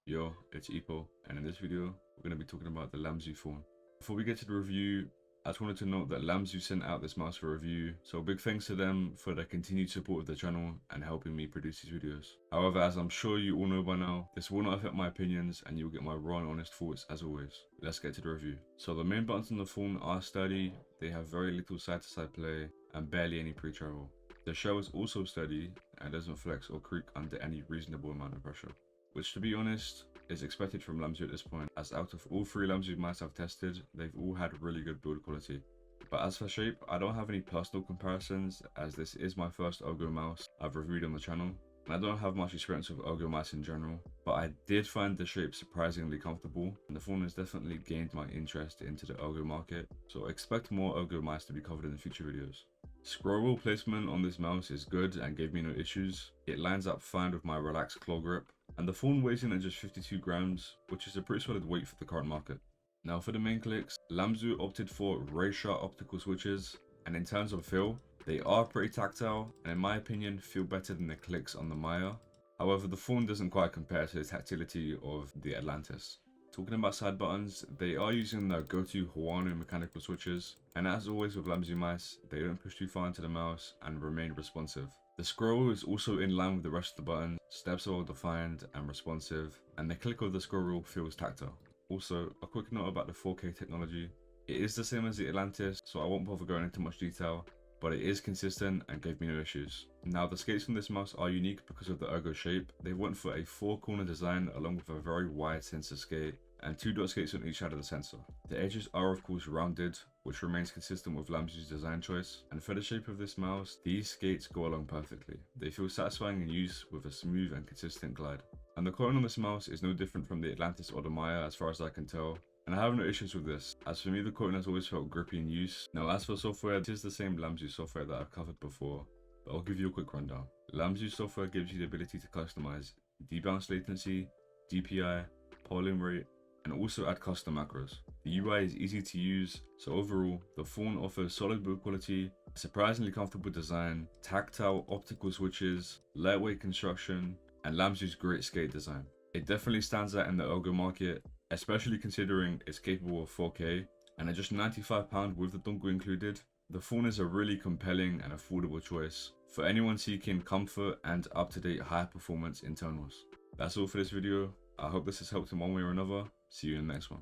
Yo, it's Epo, and in this video, we're going to be talking about the LAMZU THORN. Before we get to the review, I just wanted to note that LAMZU sent out this mouse for review, so big thanks to them for their continued support of the channel and helping me produce these videos. However, as I'm sure you all know by now, this will not affect my opinions and you'll get my raw and honest thoughts as always. Let's get to the review. So the main buttons on the Thorn are sturdy, they have very little side-to-side play and barely any pre-travel. The shell is also sturdy and doesn't flex or creak under any reasonable amount of pressure, which to be honest is expected from LAMZU at this point, as out of all 3 LAMZU mice I've tested, they've all had really good build quality. But as for shape, I don't have any personal comparisons, as this is my first Ergo mouse I've reviewed on the channel, and I don't have much experience with Ergo mice in general, but I did find the shape surprisingly comfortable, and the Thorn has definitely gained my interest into the Ergo market, so expect more Ergo mice to be covered in future videos. Scroll wheel placement on this mouse is good and gave me no issues. It lines up fine with my relaxed claw grip, and the Thorn weighs in at just 52 grams, which is a pretty solid weight for the current market. Now for the main clicks, LAMZU opted for ray-sharp optical switches, and in terms of feel, they are pretty tactile, and in my opinion feel better than the clicks on the Maya. However, the Thorn doesn't quite compare to the tactility of the Atlantis. Talking about side buttons, they are using their go-to Huano mechanical switches, and as always with LAMZU mice, they don't push too far into the mouse and remain responsive. The scroll is also in line with the rest of the buttons, steps are well defined and responsive, and the click of the scroll wheel feels tactile. Also, a quick note about the 4K technology. It is the same as the Atlantis, so I won't bother going into much detail, but it is consistent and gave me no issues. Now the skates from this mouse are unique because of the Ergo shape. They went for a 4-corner design along with a very wide sensor skate and 2 dot skates on each side of the sensor. The edges are of course rounded, which remains consistent with LAMZU's design choice, and for the shape of this mouse, these skates go along perfectly. They feel satisfying in use with a smooth and consistent glide. And the coating on this mouse is no different from the Atlantis or the Maya as far as I can tell, and I have no issues with this, as for me the coating has always felt grippy in use. Now as for software, this is the same LAMZU software that I've covered before, but I'll give you a quick rundown. LAMZU software gives you the ability to customize debounce latency, DPI, polling rate, and also add custom macros. The UI is easy to use, so overall, the Thorn offers solid build quality, surprisingly comfortable design, tactile optical switches, lightweight construction, and LAMZU's great skate design. It definitely stands out in the Ergo market, especially considering it's capable of 4K, and at just £95 with the dongle included, the Thorn is a really compelling and affordable choice for anyone seeking comfort and up-to-date high performance internals. That's all for this video. I hope this has helped in one way or another. See you in the next one.